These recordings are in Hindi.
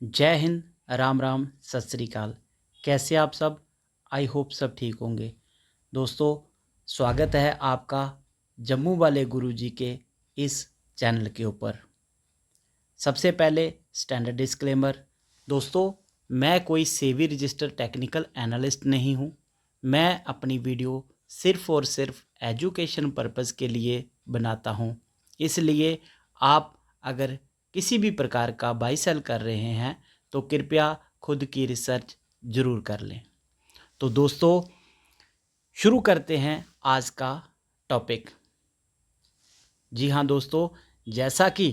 जय हिंद, राम राम, सत श्री अकाल। कैसे आप सब? आई होप सब ठीक होंगे। दोस्तों, स्वागत है आपका जम्मू वाले गुरुजी के इस चैनल के ऊपर। सबसे पहले स्टैंडर्ड डिस्क्लेमर। दोस्तों, मैं कोई सेवी रजिस्टर टेक्निकल एनालिस्ट नहीं हूँ। मैं अपनी वीडियो सिर्फ़ और सिर्फ एजुकेशन पर्पज़ के लिए बनाता हूँ। इसलिए आप अगर किसी भी प्रकार का बाई सेल कर रहे हैं तो कृपया खुद की रिसर्च ज़रूर कर लें। तो दोस्तों, शुरू करते हैं आज का टॉपिक। जी हाँ दोस्तों, जैसा कि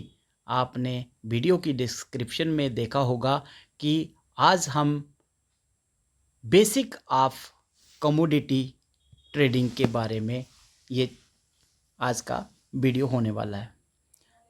आपने वीडियो की डिस्क्रिप्शन में देखा होगा कि आज हम बेसिक ऑफ कमोडिटी ट्रेडिंग के बारे में ये आज का वीडियो होने वाला है।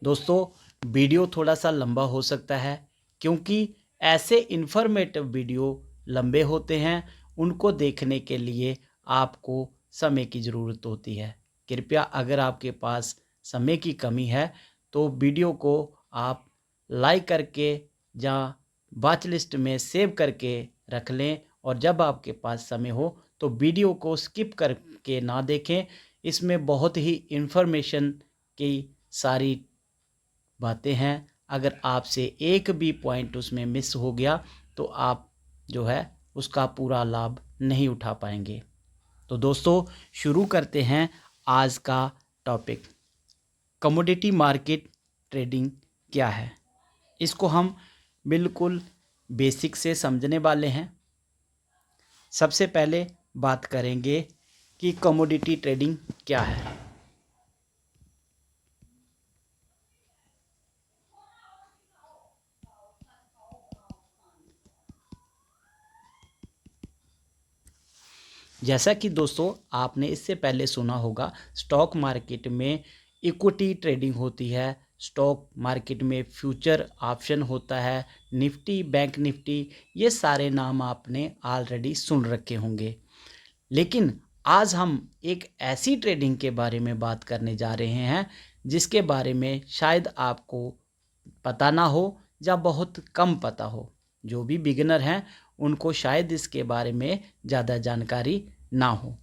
दोस्तों, वीडियो थोड़ा सा लंबा हो सकता है क्योंकि ऐसे इन्फॉर्मेटिव वीडियो लंबे होते हैं, उनको देखने के लिए आपको समय की ज़रूरत होती है। कृपया अगर आपके पास समय की कमी है तो वीडियो को आप लाइक करके या वॉच लिस्ट में सेव करके रख लें, और जब आपके पास समय हो तो वीडियो को स्किप करके ना देखें। इसमें बहुत ही इन्फॉर्मेशन की सारी बातें हैं। अगर आपसे एक भी पॉइंट उसमें मिस हो गया तो आप जो है उसका पूरा लाभ नहीं उठा पाएंगे। तो दोस्तों, शुरू करते हैं आज का टॉपिक। कमोडिटी मार्केट ट्रेडिंग क्या है, इसको हम बिल्कुल बेसिक से समझने वाले हैं। सबसे पहले बात करेंगे कि कमोडिटी ट्रेडिंग क्या है। जैसा कि दोस्तों आपने इससे पहले सुना होगा, स्टॉक मार्केट में इक्विटी ट्रेडिंग होती है, स्टॉक मार्केट में फ्यूचर ऑप्शन होता है, निफ्टी, बैंक निफ्टी, ये सारे नाम आपने ऑलरेडी सुन रखे होंगे। लेकिन आज हम एक ऐसी ट्रेडिंग के बारे में बात करने जा रहे हैं जिसके बारे में शायद आपको पता ना हो या बहुत कम पता हो। जो भी बिगिनर हैं उनको शायद इसके बारे में ज़्यादा जानकारी ना हो।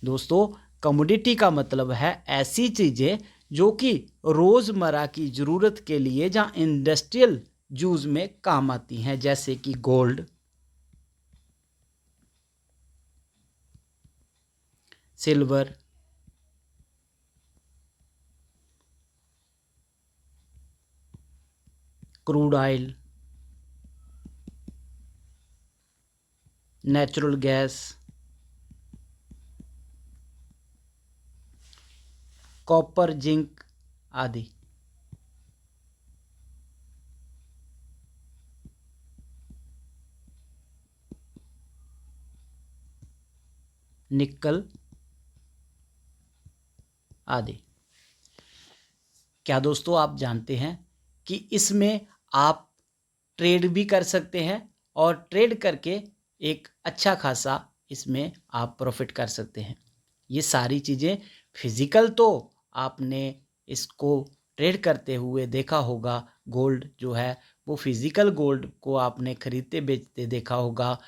दोस्तों, कमोडिटी का मतलब है ऐसी चीज़ें जो कि रोज़मर्रा की ज़रूरत के लिए या इंडस्ट्रियल यूज़ में काम आती हैं, जैसे कि gold, silver, crude oil, natural gas, copper, zinc आदि। निकल आदि। क्या दोस्तों आप जानते हैं कि इसमें आप ट्रेड भी कर सकते हैं और ट्रेड करके एक अच्छा खासा इसमें आप प्रॉफिट कर सकते हैं। ये सारी चीज़ें फिज़िकल तो आपने इसको ट्रेड करते हुए देखा होगा। गोल्ड जो है वो फिज़िकल गोल्ड को आपने ख़रीदते बेचते देखा होगा,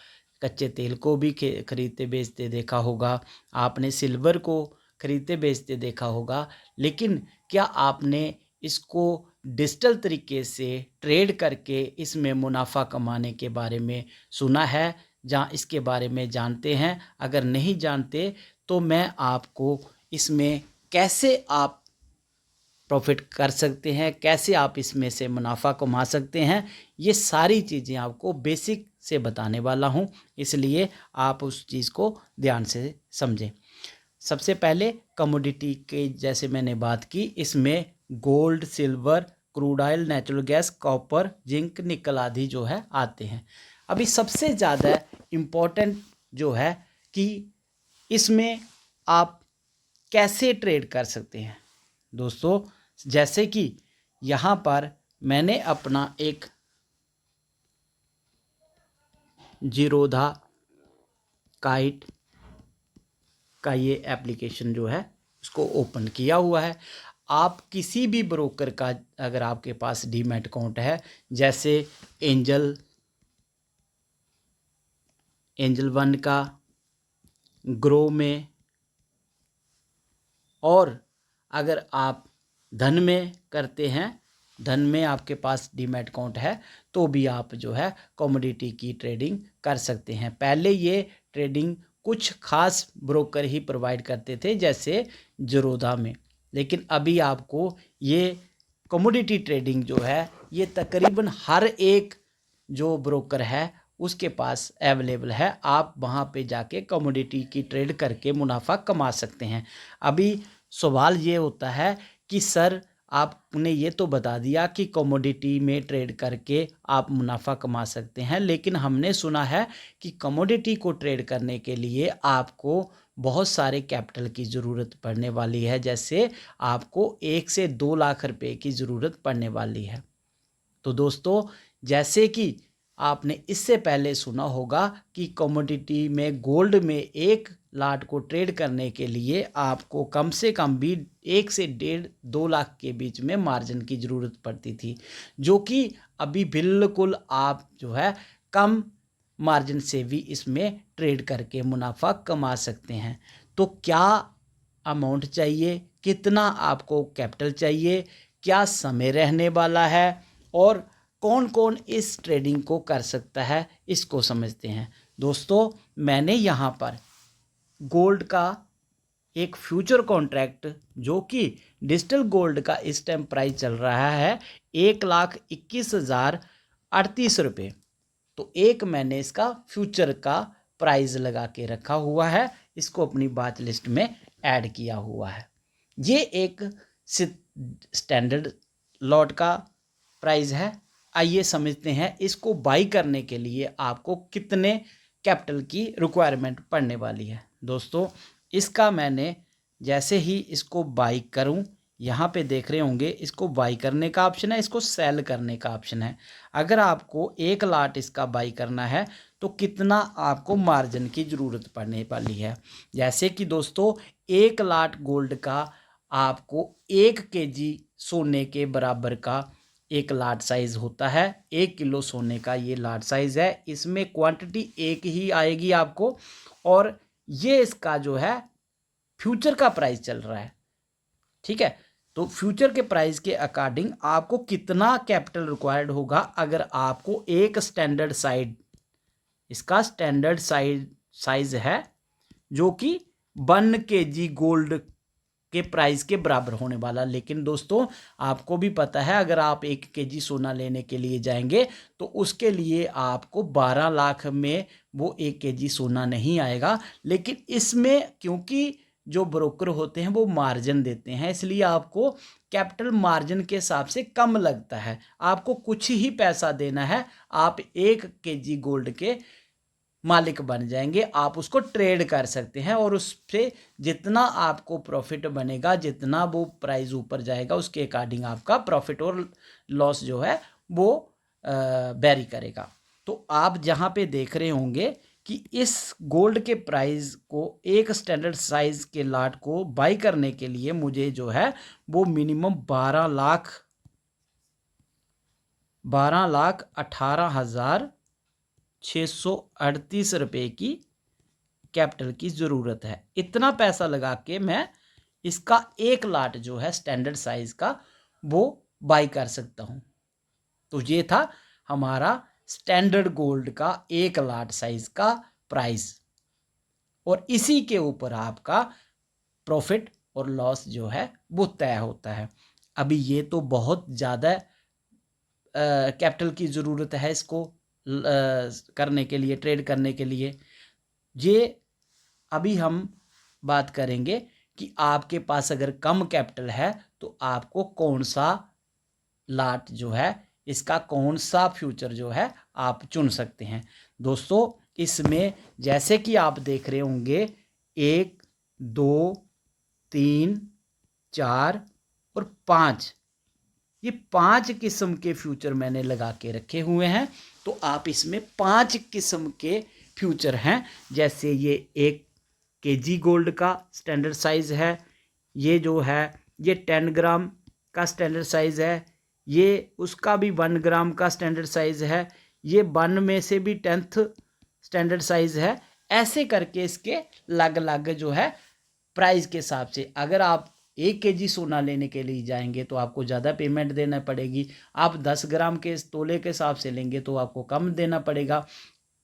कच्चे तेल को भी ख़रीदते बेचते देखा होगा, आपने सिल्वर को ख़रीदते बेचते देखा होगा। लेकिन क्या आपने इसको डिजिटल तरीके से ट्रेड करके इसमें मुनाफा कमाने के बारे में सुना है, जहाँ इसके बारे में जानते हैं? अगर नहीं जानते तो मैं आपको इसमें कैसे आप प्रॉफिट कर सकते हैं, कैसे आप इसमें से मुनाफा कमा सकते हैं, ये सारी चीज़ें आपको बेसिक से बताने वाला हूँ। इसलिए आप उस चीज़ को ध्यान से समझें। सबसे पहले कमोडिटी के जैसे मैंने बात की, इसमें gold, silver, crude oil, natural gas, copper, zinc, निकल आदि जो है आते हैं। अभी सबसे ज़्यादा इम्पोर्टेंट जो है कि इसमें आप कैसे ट्रेड कर सकते हैं। दोस्तों, जैसे कि यहाँ पर मैंने अपना एक जीरोधा काइट का ये एप्लीकेशन जो है उसको ओपन किया हुआ है। आप किसी भी ब्रोकर का अगर आपके पास डीमैट अकाउंट है, जैसे एंजल एंजल वन का, ग्रो में, और अगर आप धन में करते हैं, धन में आपके पास डीमैट अकाउंट है, तो भी आप जो है कमोडिटी की ट्रेडिंग कर सकते हैं। पहले ये ट्रेडिंग कुछ खास ब्रोकर ही प्रोवाइड करते थे, जैसे जरोधा में, लेकिन अभी आपको ये कमोडिटी ट्रेडिंग जो है ये तकरीबन हर एक जो ब्रोकर है उसके पास अवेलेबल है। आप वहाँ पे जाके कमोडिटी की ट्रेड करके मुनाफा कमा सकते हैं। अभी सवाल ये होता है कि सर आपने ये तो बता दिया कि कमोडिटी में ट्रेड करके आप मुनाफा कमा सकते हैं, लेकिन हमने सुना है कि कमोडिटी को ट्रेड करने के लिए आपको बहुत सारे कैपिटल की ज़रूरत पड़ने वाली है, जैसे आपको 1 से 2 लाख रुपए की ज़रूरत पड़ने वाली है। तो दोस्तों, जैसे कि आपने इससे पहले सुना होगा कि कमोडिटी में गोल्ड में 1 लाट को ट्रेड करने के लिए आपको कम से कम भी 1 से 1.5-2 लाख के बीच में मार्जिन की ज़रूरत पड़ती थी, जो कि अभी बिल्कुल आप जो है कम मार्जिन से भी इसमें ट्रेड करके मुनाफा कमा सकते हैं। तो क्या अमाउंट चाहिए, कितना आपको कैपिटल चाहिए, क्या समय रहने वाला है, और कौन कौन इस ट्रेडिंग को कर सकता है, इसको समझते हैं। दोस्तों, मैंने यहाँ पर गोल्ड का एक फ्यूचर कॉन्ट्रैक्ट, जो कि डिजिटल गोल्ड का इस टाइम प्राइस चल रहा है 1,21,038 रुपये, तो एक मैंने इसका फ्यूचर का प्राइस लगा के रखा हुआ है, इसको अपनी बात लिस्ट में ऐड किया हुआ है। ये एक स्टैंडर्ड लॉट का प्राइस है। आइए समझते हैं इसको बाई करने के लिए आपको कितने कैपिटल की रिक्वायरमेंट पड़ने वाली है। दोस्तों, इसका मैंने जैसे ही इसको बाई करूं, यहाँ पे देख रहे होंगे इसको बाई करने का ऑप्शन है, इसको सेल करने का ऑप्शन है। अगर आपको 1 लाट इसका बाई करना है तो कितना आपको मार्जिन की ज़रूरत पड़ने वाली है। जैसे कि दोस्तों, 1 लाट गोल्ड का आपको 1 केजी सोने के बराबर का एक लाट साइज़ होता है। 1 किलो सोने का ये लाट साइज़ है, इसमें क्वांटिटी एक ही आएगी आपको, और ये इसका जो है फ्यूचर का प्राइस चल रहा है। ठीक है, तो फ्यूचर के प्राइस के अकॉर्डिंग आपको कितना कैपिटल रिक्वायर्ड होगा। अगर आपको एक स्टैंडर्ड साइज, इसका स्टैंडर्ड साइज है जो कि 1 केजी गोल्ड के प्राइस के बराबर होने वाला। लेकिन दोस्तों, आपको भी पता है अगर आप 1 केजी सोना लेने के लिए जाएंगे तो उसके लिए आपको 12 लाख में वो 1 केजी सोना नहीं आएगा। लेकिन इसमें क्योंकि जो ब्रोकर होते हैं वो मार्जिन देते हैं, इसलिए आपको कैपिटल मार्जिन के हिसाब से कम लगता है। आपको कुछ ही पैसा देना है, आप 1 केजी गोल्ड के मालिक बन जाएंगे। आप उसको ट्रेड कर सकते हैं और उससे जितना आपको प्रॉफिट बनेगा, जितना वो प्राइस ऊपर जाएगा, उसके अकॉर्डिंग आपका प्रॉफिट और लॉस जो है वो वेरी करेगा। तो आप जहाँ पे देख रहे होंगे कि इस गोल्ड के प्राइस को एक स्टैंडर्ड साइज के लाट को बाई करने के लिए मुझे जो है वो मिनिमम 12,18,638 रुपये की कैपिटल की ज़रूरत है। इतना पैसा लगा के मैं इसका 1 लाट जो है स्टैंडर्ड साइज का वो बाई कर सकता हूँ। तो ये था हमारा स्टैंडर्ड गोल्ड का 1 लाट साइज का प्राइस, और इसी के ऊपर आपका प्रॉफिट और लॉस जो है वो तय होता है। अभी ये तो बहुत ज़्यादा कैपिटल की ज़रूरत है इसको करने के लिए, ट्रेड करने के लिए। ये अभी हम बात करेंगे कि आपके पास अगर कम कैपिटल है तो आपको कौन सा लाट जो है, इसका कौन सा फ्यूचर जो है आप चुन सकते हैं। दोस्तों, इसमें जैसे कि आप देख रहे होंगे 1, 2, 3, 4 और 5, ये 5 किस्म के फ्यूचर मैंने लगा के रखे हुए हैं। तो आप इसमें 5 किस्म के फ्यूचर हैं। जैसे ये 1 केजी गोल्ड का स्टैंडर्ड साइज है, ये जो है ये 10 ग्राम का स्टैंडर्ड साइज है, ये उसका भी 1 ग्राम का स्टैंडर्ड साइज है, ये 1 में से भी 10th स्टैंडर्ड साइज है, ऐसे करके इसके अलग अलग जो है प्राइस के हिसाब से। अगर आप 1 kg सोना लेने के लिए जाएंगे तो आपको ज़्यादा पेमेंट देना पड़ेगी, आप 10 ग्राम के तोले के हिसाब से लेंगे तो आपको कम देना पड़ेगा।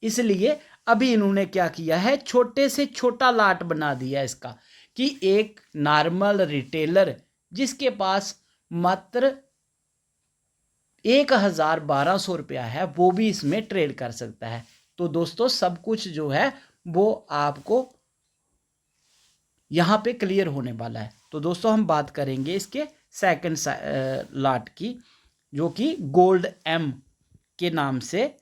इसलिए अभी इन्होंने क्या किया है, छोटे से छोटा लाट बना दिया इसका, कि एक नॉर्मल रिटेलर जिसके पास मात्र 1,1200 रुपया है वो भी इसमें ट्रेड कर सकता है। तो दोस्तों सब कुछ जो है वो आपको यहाँ पे क्लियर होने वाला है। तो दोस्तों हम बात करेंगे इसके सेकंड लाट की, जो कि गोल्ड एम के नाम से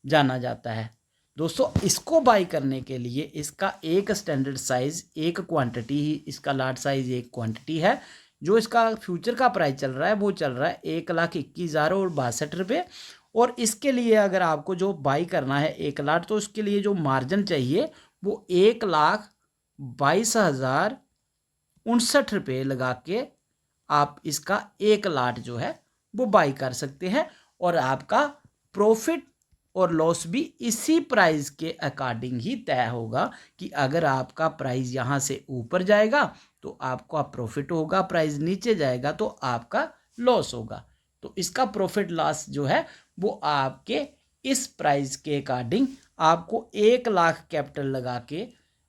जाना जाता है। दोस्तों इसको बाई करने के लिए इसका एक स्टैंडर्ड साइज, एक क्वांटिटी ही, इसका लाट साइज एक क्वांटिटी है। जो इसका फ्यूचर का प्राइस चल रहा है वो चल रहा है 1,21,062 रुपये। और इसके लिए अगर आपको जो बाई करना है 1 लाट, तो उसके लिए जो मार्जिन चाहिए वो 1,22,059 रुपये लगा के आप इसका 1 लाट जो है वो बाई कर सकते हैं। और आपका प्रॉफिट और लॉस भी इसी प्राइस के अकॉर्डिंग ही तय होगा, कि अगर आपका प्राइस यहाँ से ऊपर जाएगा तो आपका प्रॉफिट होगा, प्राइस नीचे जाएगा तो आपका लॉस होगा। तो इसका प्रॉफिट लॉस जो है वो आपके इस प्राइस के अकॉर्डिंग, आपको 1 लाख कैपिटल लगा के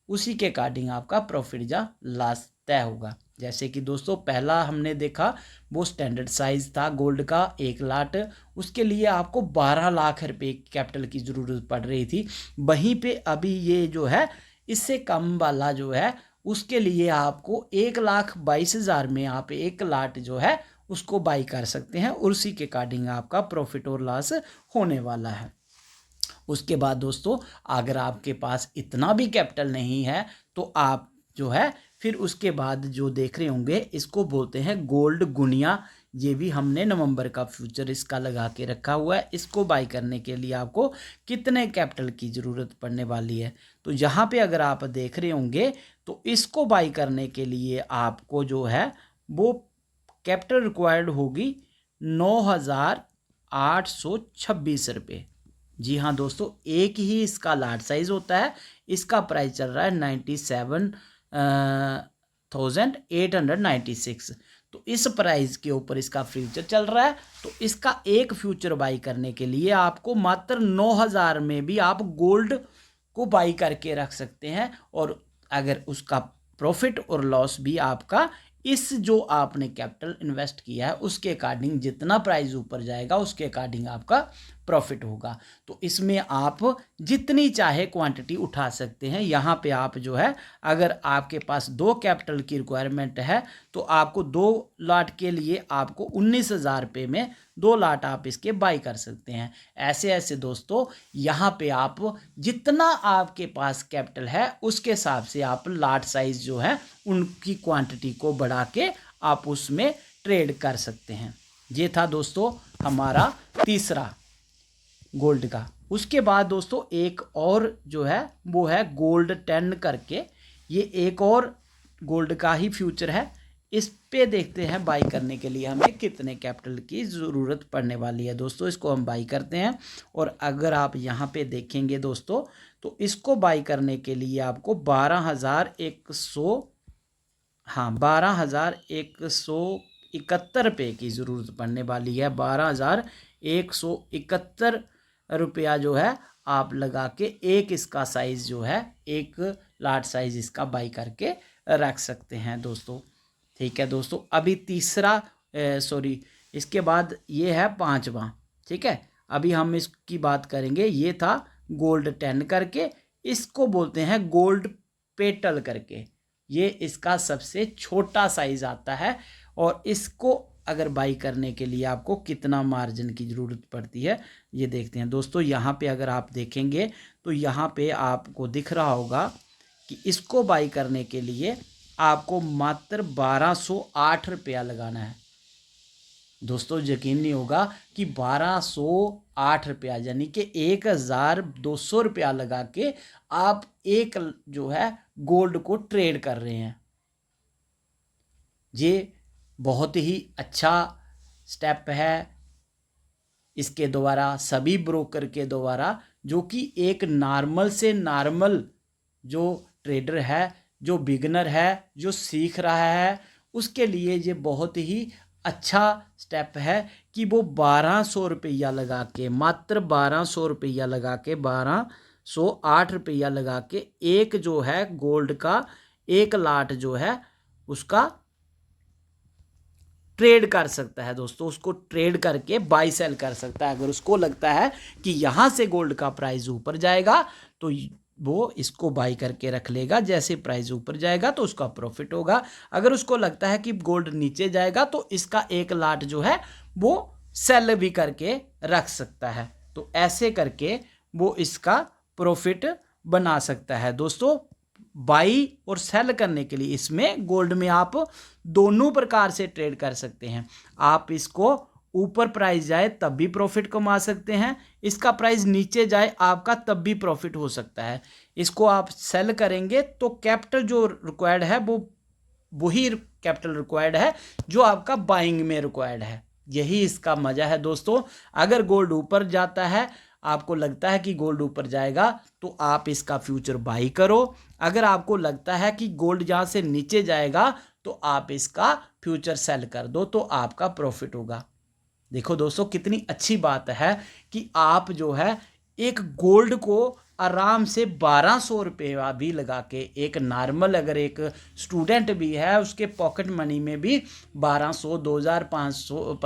उसी के अकॉर्डिंग आपका प्रॉफिट या लॉस तय होगा। जैसे कि दोस्तों पहला हमने देखा वो स्टैंडर्ड साइज था गोल्ड का 1 लाट, उसके लिए आपको 12 लाख रुपए कैपिटल की ज़रूरत पड़ रही थी। वहीं पे अभी ये जो है इससे कम वाला जो है उसके लिए आपको 1,22,000 में आप 1 लाट जो है उसको बाई कर सकते हैं, और उसी के अकॉर्डिंग आपका प्रॉफिट और लॉस होने वाला है। उसके बाद दोस्तों अगर आपके पास इतना भी कैपिटल नहीं है तो आप जो है फिर उसके बाद जो देख रहे होंगे इसको बोलते हैं गोल्ड गुनिया। ये भी हमने नवंबर का फ्यूचर इसका लगा के रखा हुआ है। इसको बाई करने के लिए आपको कितने कैपिटल की ज़रूरत पड़ने वाली है, तो यहाँ पे अगर आप देख रहे होंगे तो इसको बाई करने के लिए आपको जो है वो कैपिटल रिक्वायर्ड होगी 9,826 रुपये। जी हाँ दोस्तों, एक ही इसका लार्ज साइज होता है। इसका प्राइस चल रहा है 97,896। तो इस प्राइस के ऊपर इसका फ्यूचर चल रहा है। तो इसका एक फ्यूचर बाई करने के लिए आपको मात्र 9,000 में भी आप गोल्ड को बाई करके रख सकते हैं। और अगर उसका प्रॉफिट और लॉस भी आपका इस जो आपने कैपिटल इन्वेस्ट किया है उसके अकॉर्डिंग, जितना प्राइस ऊपर जाएगा उसके अकॉर्डिंग आपका प्रॉफिट होगा। तो इसमें आप जितनी चाहे क्वांटिटी उठा सकते हैं। यहाँ पे आप जो है अगर आपके पास 2 कैपिटल की रिक्वायरमेंट है तो आपको 2 लाट के लिए आपको 19,000 रुपये में 2 लाट आप इसके बाई कर सकते हैं। ऐसे ऐसे दोस्तों यहाँ पे आप जितना आपके पास कैपिटल है उसके हिसाब से आप लाट साइज जो है उनकी क्वांटिटी को बढ़ा के आप उसमें ट्रेड कर सकते हैं। ये था दोस्तों हमारा तीसरा गोल्ड का। उसके बाद दोस्तों एक और जो है वो है गोल्ड 10 करके, ये एक और गोल्ड का ही फ्यूचर है। इस पे देखते हैं बाई करने के लिए हमें कितने कैपिटल की ज़रूरत पड़ने वाली है। दोस्तों इसको हम बाई करते हैं, और अगर आप यहाँ पे देखेंगे दोस्तों तो इसको बाई करने के लिए आपको 12,171 रुपये की ज़रूरत पड़ने वाली है। 12,171 रुपया जो है आप लगा के एक इसका साइज़ जो है 1 लाट साइज़ इसका बाई करके रख सकते हैं दोस्तों। ठीक है दोस्तों, अभी तीसरा इसके बाद ये है 5वां। ठीक है, अभी हम इसकी बात करेंगे। ये था गोल्ड 10 करके, इसको बोलते हैं गोल्ड पेटल करके। ये इसका सबसे छोटा साइज आता है, और इसको अगर बाई करने के लिए आपको कितना मार्जिन की ज़रूरत पड़ती है ये देखते हैं दोस्तों। यहाँ पे अगर आप देखेंगे तो यहाँ पे आपको दिख रहा होगा कि इसको बाई करने के लिए आपको मात्र 1,208 रुपया लगाना है। दोस्तों यकीन नहीं होगा कि 1,208 रुपया यानी कि 1,200 रुपया लगा के आप एक जो है गोल्ड को ट्रेड कर रहे हैं। ये बहुत ही अच्छा स्टेप है। इसके द्वारा सभी ब्रोकर के द्वारा जो कि एक नॉर्मल से नॉर्मल जो ट्रेडर है, जो बिगनर है, जो सीख रहा है, उसके लिए ये बहुत ही अच्छा स्टेप है कि वो 1200 रुपया लगा के, मात्र 1200 रुपया लगा के, 1208 रुपया लगा के एक जो है गोल्ड का एक लाट जो है उसका ट्रेड कर सकता है दोस्तों। उसको ट्रेड करके बाई सेल कर सकता है। अगर उसको लगता है कि यहाँ से गोल्ड का प्राइस ऊपर जाएगा तो वो इसको बाई करके रख लेगा, जैसे प्राइस ऊपर जाएगा तो उसका प्रॉफिट होगा। अगर उसको लगता है कि गोल्ड नीचे जाएगा तो इसका एक लाट जो है वो सेल भी करके रख सकता है। तो ऐसे करके वो इसका प्रॉफिट बना सकता है दोस्तों। बाई और सेल करने के लिए इसमें गोल्ड में आप दोनों प्रकार से ट्रेड कर सकते हैं। आप इसको ऊपर प्राइस जाए तब भी प्रॉफिट कमा सकते हैं, इसका प्राइस नीचे जाए आपका तब भी प्रॉफिट हो सकता है। इसको आप सेल करेंगे तो कैपिटल जो रिक्वायर्ड है वो वही कैपिटल रिक्वायर्ड है जो आपका बाइंग में रिक्वायर्ड है। यही इसका मजा है दोस्तों। अगर गोल्ड ऊपर जाता है, आपको लगता है कि गोल्ड ऊपर जाएगा तो आप इसका फ्यूचर बाई करो। अगर आपको लगता है कि गोल्ड जहाँ से नीचे जाएगा तो आप इसका फ्यूचर सेल कर दो, तो आपका प्रॉफिट होगा। देखो दोस्तों कितनी अच्छी बात है कि आप जो है एक गोल्ड को आराम से 1200 रुपया भी लगा के, एक नॉर्मल अगर एक स्टूडेंट भी है उसके पॉकेट मनी में भी 1200, 2000, 500,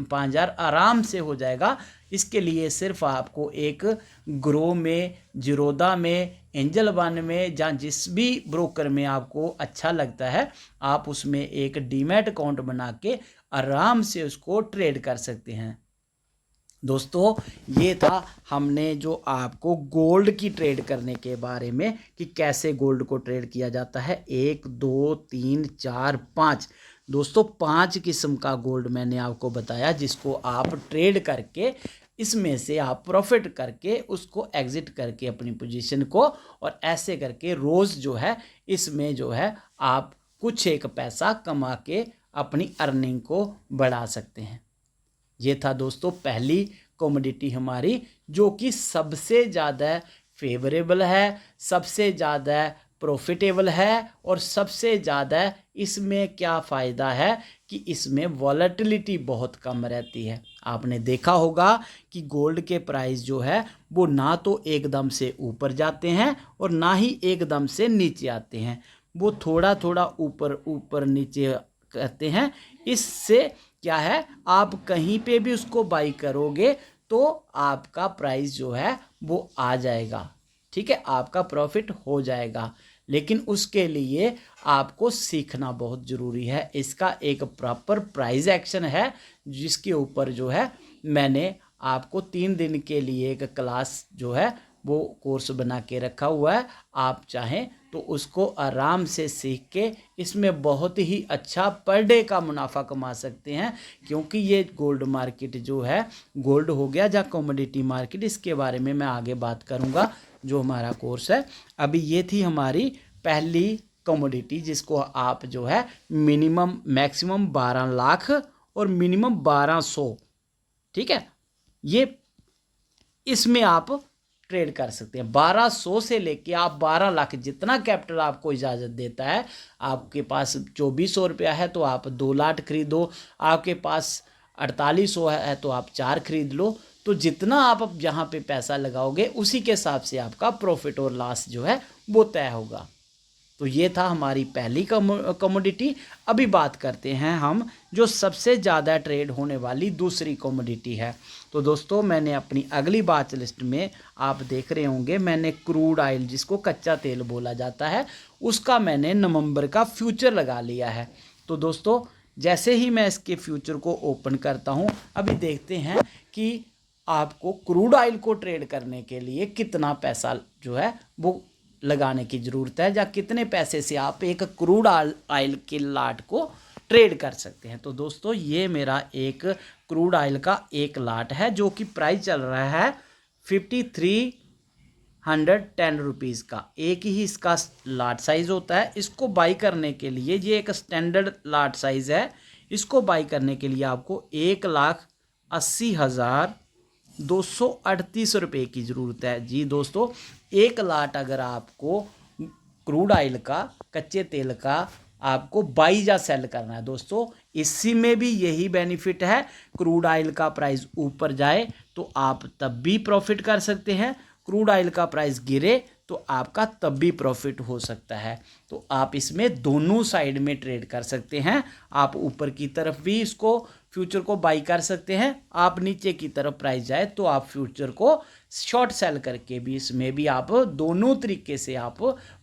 5000 आराम से हो जाएगा। इसके लिए सिर्फ आपको एक ग्रो में, जीरोधा में, एंजल वन में, या जिस भी ब्रोकर में आपको अच्छा लगता है आप उसमें एक डीमैट अकाउंट बना के आराम से उसको ट्रेड कर सकते हैं। दोस्तों ये था हमने जो आपको गोल्ड की ट्रेड करने के बारे में कि कैसे गोल्ड को ट्रेड किया जाता है। 1, 2, 3, 4, 5 दोस्तों 5 किस्म का गोल्ड मैंने आपको बताया जिसको आप ट्रेड करके इसमें से आप प्रॉफिट करके उसको एग्जिट करके अपनी पोजीशन को, और ऐसे करके रोज़ जो है इसमें जो है आप कुछ एक पैसा कमा के अपनी अर्निंग को बढ़ा सकते हैं। ये था दोस्तों पहली कमोडिटी हमारी जो कि सबसे ज़्यादा फेवरेबल है, सबसे ज़्यादा प्रॉफिटेबल है, और सबसे ज़्यादा इसमें क्या फ़ायदा है कि इसमें वॉलेटिलिटी बहुत कम रहती है। आपने देखा होगा कि गोल्ड के प्राइस जो है वो ना तो एकदम से ऊपर जाते हैं और ना ही एकदम से नीचे आते हैं, वो थोड़ा थोड़ा ऊपर ऊपर नीचे करते हैं। इससे क्या है, आप कहीं पे भी उसको बाई करोगे तो आपका प्राइस जो है वो आ जाएगा, ठीक है, आपका प्रॉफिट हो जाएगा। लेकिन उसके लिए आपको सीखना बहुत ज़रूरी है। इसका एक प्रॉपर प्राइस एक्शन है जिसके ऊपर जो है मैंने आपको 3 दिन के लिए एक क्लास जो है वो कोर्स बना के रखा हुआ है। आप चाहें तो उसको आराम से सीख के इसमें बहुत ही अच्छा पर डे का मुनाफा कमा सकते हैं, क्योंकि ये गोल्ड मार्केट जो है, गोल्ड हो गया या कमोडिटी मार्केट, इसके बारे में मैं आगे बात करूंगा जो हमारा कोर्स है। अभी ये थी हमारी पहली कमोडिटी जिसको आप जो है मिनिमम मैक्सिमम 12 लाख और मिनिमम 1200, ठीक है, ये इसमें आप ट्रेड कर सकते हैं। 1200 से लेके आप 12 लाख जितना कैपिटल आपको इजाज़त देता है। आपके पास 2400 रुपया है तो आप 2 लाख खरीदो, आपके पास 4800 है तो आप 4 खरीद लो। तो जितना आप जहाँ पे पैसा लगाओगे उसी के हिसाब से आपका प्रॉफिट और लॉस जो है वो तय होगा। तो ये था हमारी पहली कमोडिटी। अभी बात करते हैं हम जो सबसे ज़्यादा ट्रेड होने वाली दूसरी कमोडिटी है। तो दोस्तों मैंने अपनी अगली बात लिस्ट में आप देख रहे होंगे मैंने क्रूड ऑयल जिसको कच्चा तेल बोला जाता है उसका मैंने नवंबर का फ्यूचर लगा लिया है। तो दोस्तों जैसे ही मैं इसके फ्यूचर को ओपन करता हूँ, अभी देखते हैं कि आपको क्रूड ऑयल को ट्रेड करने के लिए कितना पैसा जो है वो लगाने की ज़रूरत है, या कितने पैसे से आप एक क्रूड ऑयल के लाट को ट्रेड कर सकते हैं। तो दोस्तों ये मेरा एक क्रूड ऑयल का एक लाट है जो कि प्राइस चल रहा है 5310 रुपीज़ का। एक ही इसका लाट साइज़ होता है। इसको बाई करने के लिए ये एक स्टैंडर्ड लाट साइज़ है। इसको बाई करने के लिए आपको 1,80,000 ₹238 की ज़रूरत है। जी दोस्तों, 1 लाट अगर आपको क्रूड ऑयल का, कच्चे तेल का आपको बाई या सेल करना है दोस्तों, इसी में भी यही बेनिफिट है। क्रूड ऑयल का प्राइस ऊपर जाए तो आप तब भी प्रॉफिट कर सकते हैं, क्रूड ऑयल का प्राइस गिरे तो आपका तब भी प्रॉफिट हो सकता है। तो आप इसमें दोनों साइड में ट्रेड कर सकते हैं। आप ऊपर की तरफ भी इसको फ्यूचर को बाई कर सकते हैं, आप नीचे की तरफ प्राइस जाए तो आप फ्यूचर को शॉर्ट सेल करके भी इसमें भी आप दोनों तरीके से आप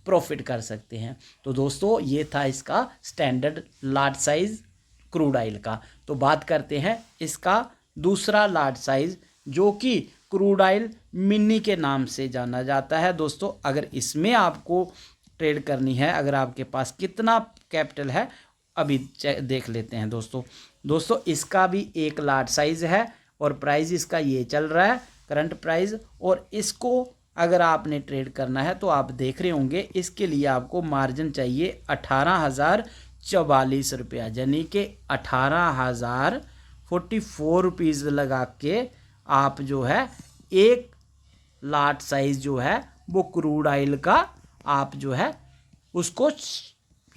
प्रॉफिट कर सकते हैं। तो दोस्तों ये था इसका standard large size crude oil का। तो बात करते हैं इसका दूसरा लार्ज साइज, जो कि क्रूड ऑयल मिनी के नाम से जाना जाता है। दोस्तों अगर इसमें आपको ट्रेड करनी है, अगर आपके पास कितना कैपिटल है अभी देख लेते हैं दोस्तों इसका भी एक लार्ज साइज है और प्राइस इसका ये चल रहा है करंट प्राइस। और इसको अगर आपने ट्रेड करना है तो आप देख रहे होंगे इसके लिए आपको मार्जिन चाहिए 18,044 रुपया, यानी कि 18,044 रुपीज़ लगा के आप जो है एक लार्ज साइज जो है वो क्रूड ऑयल का आप जो है उसको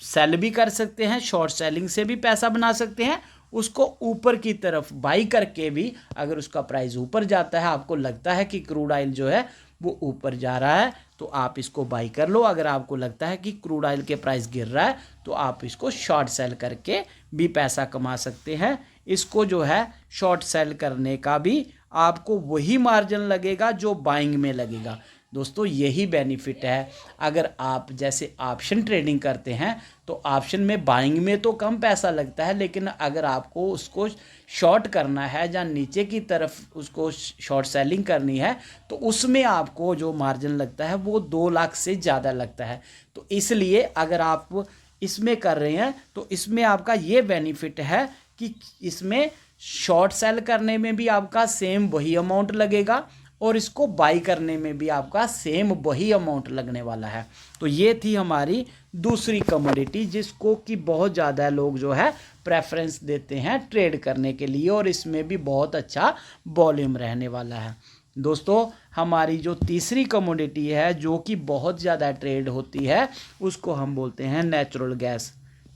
सेल भी कर सकते हैं, शॉर्ट सेलिंग से भी पैसा बना सकते हैं। उसको ऊपर की तरफ बाई करके भी, अगर उसका प्राइस ऊपर जाता है, आपको लगता है कि क्रूड ऑयल जो है वो ऊपर जा रहा है तो आप इसको बाई कर लो। अगर आपको लगता है कि क्रूड ऑयल के प्राइस गिर रहा है तो आप इसको शॉर्ट सेल करके भी पैसा कमा सकते हैं। इसको जो है शॉर्ट सेल करने का भी आपको वही मार्जिन लगेगा जो बाइंग में लगेगा। दोस्तों यही बेनिफिट है। अगर आप जैसे ऑप्शन ट्रेडिंग करते हैं तो ऑप्शन में बाइंग में तो कम पैसा लगता है, लेकिन अगर आपको उसको शॉर्ट करना है या नीचे की तरफ उसको शॉर्ट सेलिंग करनी है तो उसमें आपको जो मार्जिन लगता है वो 2 लाख से ज़्यादा लगता है। तो इसलिए अगर आप इसमें कर रहे हैं तो इसमें आपका ये बेनिफिट है कि इसमें शॉर्ट सेल करने में भी आपका सेम वही अमाउंट लगेगा और इसको बाई करने में भी आपका सेम वही अमाउंट लगने वाला है। तो ये थी हमारी दूसरी कमोडिटी जिसको कि बहुत ज़्यादा लोग जो है प्रेफरेंस देते हैं ट्रेड करने के लिए, और इसमें भी बहुत अच्छा वॉल्यूम रहने वाला है। दोस्तों हमारी जो तीसरी कमोडिटी है जो कि बहुत ज़्यादा ट्रेड होती है उसको हम बोलते हैं नेचुरल गैस।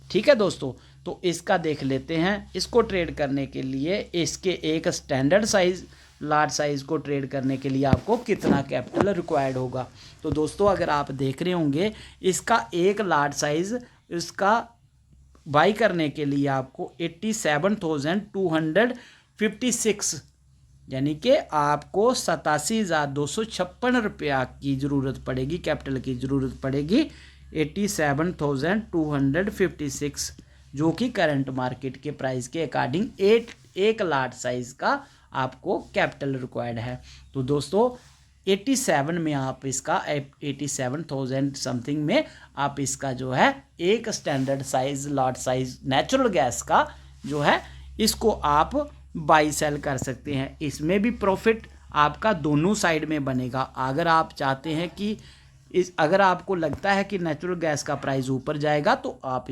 ठीक है दोस्तों, तो इसका देख लेते हैं। इसको ट्रेड करने के लिए इसके एक स्टैंडर्ड साइज लार्ज साइज़ को ट्रेड करने के लिए आपको कितना कैपिटल रिक्वायर्ड होगा। तो दोस्तों अगर आप देख रहे होंगे इसका एक लार्ज साइज़ इसका बाई करने के लिए आपको 87,256 यानी कि आपको 87,256 रुपया की ज़रूरत पड़ेगी, कैपिटल की ज़रूरत पड़ेगी 87,256, जो कि करंट मार्केट के प्राइस के अकॉर्डिंग एक लार्ज साइज़ का आपको कैपिटल रिक्वायर्ड है। तो दोस्तों 87 में आप इसका 87,000 समथिंग में आप इसका जो है एक standard size large size natural gas का जो है इसको आप बाई सेल कर सकते हैं। इसमें भी प्रॉफिट आपका दोनों साइड में बनेगा। अगर आप चाहते हैं कि अगर आपको लगता है कि नेचुरल गैस का प्राइस ऊपर जाएगा तो आप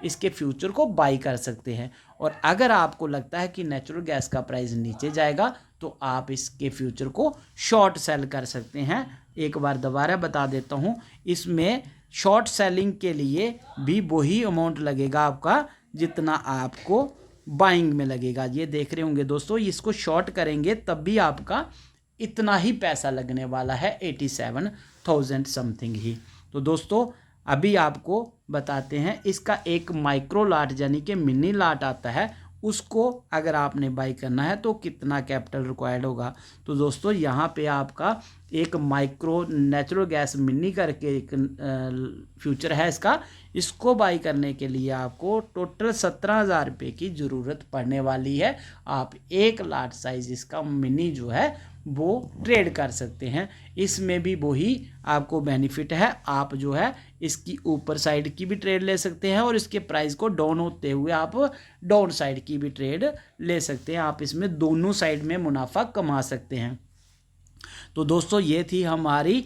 इसके फ्यूचर को बाई कर सकते हैं, और अगर आपको लगता है कि नेचुरल गैस का प्राइस नीचे जाएगा तो आप इसके फ्यूचर को शॉर्ट सेल कर सकते हैं। एक बार दोबारा बता देता हूं, इसमें शॉर्ट सेलिंग के लिए भी वही अमाउंट लगेगा आपका जितना आपको बाइंग में लगेगा। ये देख रहे होंगे दोस्तों, इसको शॉर्ट करेंगे तब भी आपका इतना ही पैसा लगने वाला है 87,000 समथिंग ही। तो दोस्तों अभी आपको बताते हैं इसका एक माइक्रो लाट यानी कि मिनी लाट आता है, उसको अगर आपने बाई करना है तो कितना कैपिटल रिक्वायर्ड होगा। तो दोस्तों यहाँ पे आपका एक माइक्रो नेचुरल गैस मिनी करके एक फ्यूचर है इसको बाई करने के लिए आपको टोटल 17,000 रुपये की ज़रूरत पड़ने वाली है। आप एक लार्ज साइज इसका मिनी जो है वो ट्रेड कर सकते हैं। इसमें भी वही आपको बेनिफिट है, आप जो है इसकी ऊपर साइड की भी ट्रेड ले सकते हैं और इसके प्राइस को डाउन होते हुए आप डाउन साइड की भी ट्रेड ले सकते हैं। आप इसमें दोनों साइड में मुनाफा कमा सकते हैं। तो दोस्तों ये थी हमारी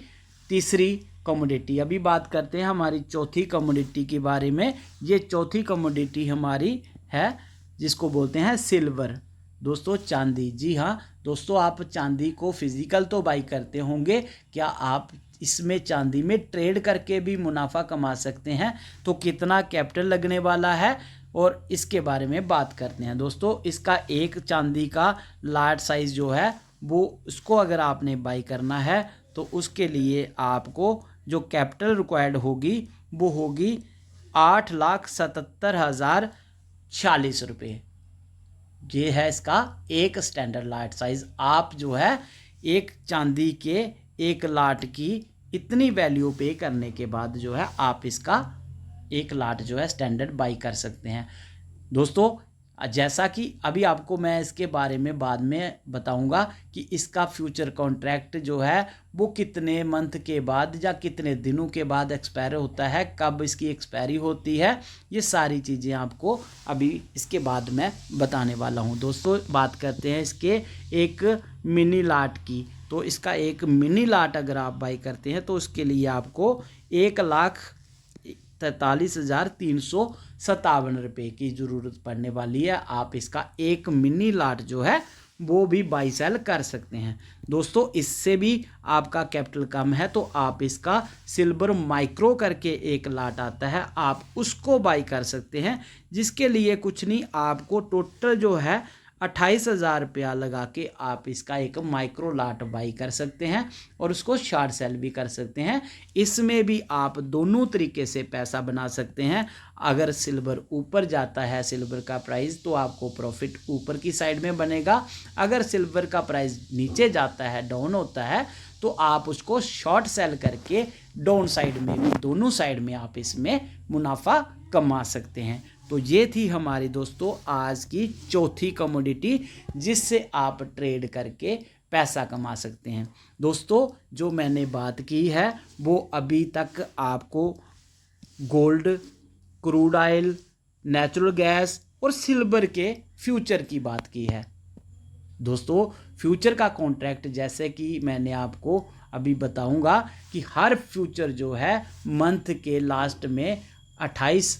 तीसरी कमोडिटी। अभी बात करते हैं हमारी चौथी कमोडिटी के बारे में। ये चौथी कमोडिटी हमारी है जिसको बोलते हैं सिल्वर। दोस्तों चांदी, जी हाँ दोस्तों, आप चांदी को फिजिकल तो बाई करते होंगे, क्या आप इसमें चांदी में ट्रेड करके भी मुनाफा कमा सकते हैं? तो कितना कैपिटल लगने वाला है और इसके बारे में बात करते हैं। दोस्तों इसका एक चांदी का लार्ज साइज़ जो है वो, उसको अगर आपने बाई करना है तो उसके लिए आपको जो कैपिटल रिक्वायर्ड होगी वो होगी 8,77,040 रुपये। ये है इसका एक स्टैंडर्ड लाट साइज। आप जो है एक चांदी के एक लाट की इतनी वैल्यू पे करने के बाद जो है आप इसका एक लाट जो है स्टैंडर्ड बाई कर सकते हैं। दोस्तों जैसा कि अभी आपको मैं इसके बारे में बाद में बताऊंगा कि इसका फ्यूचर कॉन्ट्रैक्ट जो है वो कितने मंथ के बाद या कितने दिनों के बाद एक्सपायर होता है, कब इसकी एक्सपायरी होती है, ये सारी चीज़ें आपको अभी इसके बाद मैं बताने वाला हूं। दोस्तों बात करते हैं इसके एक मिनी लाट की। तो इसका एक मिनी लाट अगर आप बाई करते हैं तो उसके लिए आपको 1,43,357 रुपये की ज़रूरत पड़ने वाली है। आप इसका एक मिनी लाट जो है वो भी बाई सेल कर सकते हैं। दोस्तों इससे भी आपका कैपिटल कम है तो आप इसका सिल्वर माइक्रो करके एक लाट आता है, आप उसको बाई कर सकते हैं, जिसके लिए कुछ नहीं, आपको टोटल जो है 28,000 रुपया लगा के आप इसका एक माइक्रो लाट बाई कर सकते हैं और उसको शॉर्ट सेल भी कर सकते हैं। इसमें भी आप दोनों तरीके से पैसा बना सकते हैं। अगर सिल्वर ऊपर जाता है सिल्वर का प्राइस तो आपको प्रॉफिट ऊपर की साइड में बनेगा, अगर सिल्वर का प्राइस नीचे जाता है, डाउन होता है, तो आप उसको शॉर्ट सेल करके डाउन साइड में भी, दोनों साइड में आप इसमें मुनाफा कमा सकते हैं। तो ये थी हमारी दोस्तों आज की चौथी कमोडिटी जिससे आप ट्रेड करके पैसा कमा सकते हैं। दोस्तों जो मैंने बात की है वो अभी तक आपको gold, crude oil, natural gas और सिल्वर के फ्यूचर की बात की है। दोस्तों फ्यूचर का कॉन्ट्रैक्ट जैसे कि मैंने आपको अभी बताऊंगा कि हर फ्यूचर जो है मंथ के लास्ट में 28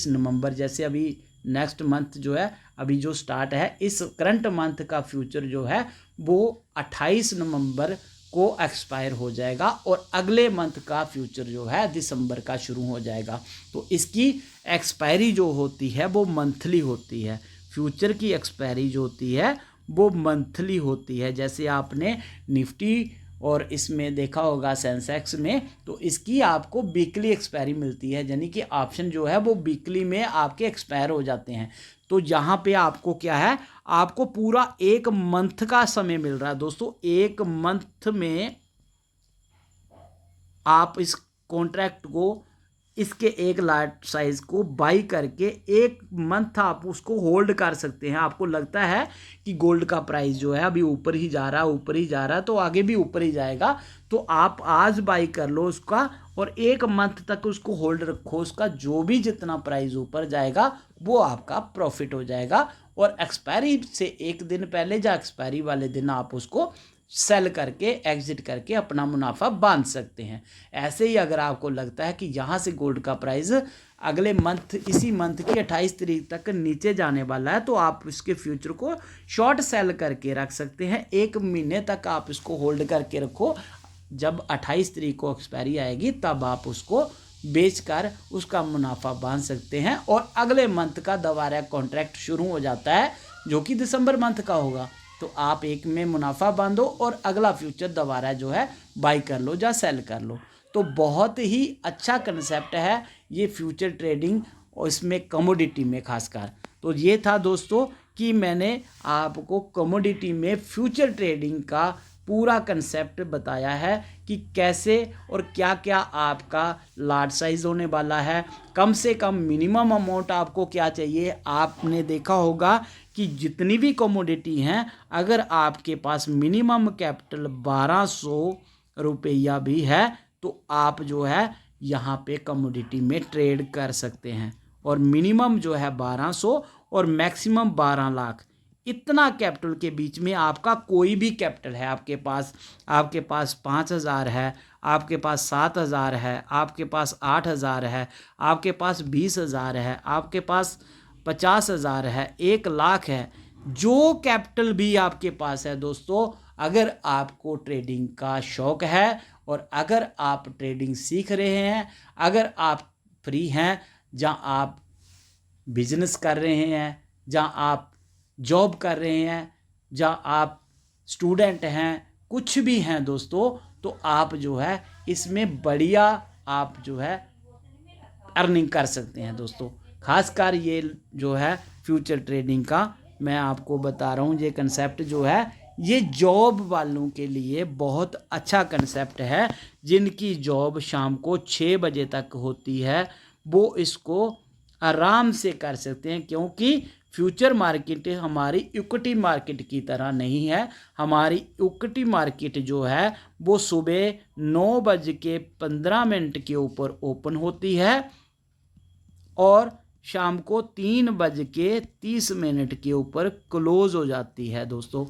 नवंबर, जैसे अभी नेक्स्ट मंथ जो है अभी जो स्टार्ट है, इस करंट मंथ का फ्यूचर जो है वो 28 नवंबर को एक्सपायर हो जाएगा और अगले मंथ का फ्यूचर जो है दिसंबर का शुरू हो जाएगा। तो इसकी एक्सपायरी जो होती है वो मंथली होती है। फ्यूचर की एक्सपायरी जो होती है वो मंथली होती है। जैसे आपने निफ्टी और इसमें देखा होगा सेंसेक्स में, तो इसकी आपको वीकली एक्सपायरी मिलती है, यानी कि ऑप्शन जो है वो वीकली में आपके एक्सपायर हो जाते हैं। तो यहाँ पे आपको क्या है, आपको पूरा एक मंथ का समय मिल रहा है। दोस्तों एक मंथ में आप इस कॉन्ट्रैक्ट को, इसके एक लाट साइज को बाई करके एक मंथ आप उसको होल्ड कर सकते हैं। आपको लगता है कि गोल्ड का प्राइस जो है अभी ऊपर ही जा रहा है, ऊपर ही जा रहा है, तो आगे भी ऊपर ही जाएगा, तो आप आज बाई कर लो उसका और एक मंथ तक उसको होल्ड रखो। उसका जो भी जितना प्राइस ऊपर जाएगा वो आपका प्रॉफिट हो जाएगा और एक्सपायरी से एक दिन पहले या एक्सपायरी वाले दिन आप उसको सेल करके एग्जिट करके अपना मुनाफा बांध सकते हैं। ऐसे ही अगर आपको लगता है कि यहाँ से गोल्ड का प्राइस अगले मंथ, इसी मंथ की 28 तारीख तक नीचे जाने वाला है, तो आप इसके फ्यूचर को शॉर्ट सेल करके रख सकते हैं। एक महीने तक आप इसको होल्ड करके रखो, जब 28 तारीख को एक्सपायरी आएगी तब आप उसको बेचकर उसका मुनाफा बांध सकते हैं और अगले मंथ का दोबारा कॉन्ट्रैक्ट शुरू हो जाता है जो कि दिसंबर मंथ का होगा, तो आप एक में मुनाफा बांधो और अगला फ्यूचर दोबारा जो है बाई कर लो या सेल कर लो। तो बहुत ही अच्छा कंसेप्ट है ये फ्यूचर ट्रेडिंग और इसमें कमोडिटी में खासकर। तो ये था दोस्तों कि मैंने आपको कमोडिटी में फ्यूचर ट्रेडिंग का पूरा कंसेप्ट बताया है कि कैसे और क्या क्या आपका लार्ज साइज होने वाला है, कम से कम मिनिमम अमाउंट आपको क्या चाहिए। आपने देखा होगा कि जितनी भी कमोडिटी हैं, अगर आपके पास मिनिमम कैपिटल 1200 रुपया भी है तो आप जो है यहाँ पे कमोडिटी में ट्रेड कर सकते हैं। और मिनिमम जो है 1200 और मैक्सिमम 12 लाख, इतना कैपिटल के बीच में आपका कोई भी कैपिटल है, आपके पास 5,000 है, आपके पास 7,000 है, आपके पास 8,000 है, आपके पास 20,000 है, आपके पास 50,000 है, 1,00,000 है, जो कैपिटल भी आपके पास है दोस्तों, अगर आपको ट्रेडिंग का शौक़ है और अगर आप ट्रेडिंग सीख रहे हैं, अगर आप फ्री हैं, जहां आप बिजनेस कर रहे हैं, जहां आप जॉब कर रहे हैं, जहां आप स्टूडेंट हैं, कुछ भी हैं दोस्तों, तो आप जो है इसमें बढ़िया आप जो है अर्निंग कर सकते हैं दोस्तों। खासकर ये जो है फ्यूचर ट्रेडिंग का मैं आपको बता रहा हूँ, ये कंसेप्ट जो है ये जॉब वालों के लिए बहुत अच्छा कंसेप्ट है। जिनकी जॉब शाम को 6 बजे तक होती है वो इसको आराम से कर सकते हैं, क्योंकि फ्यूचर मार्केट हमारी इक्विटी मार्केट की तरह नहीं है। हमारी इक्विटी मार्केट जो है वो सुबह 9:15 के ऊपर ओपन होती है और शाम को 3:30 के ऊपर क्लोज हो जाती है दोस्तों।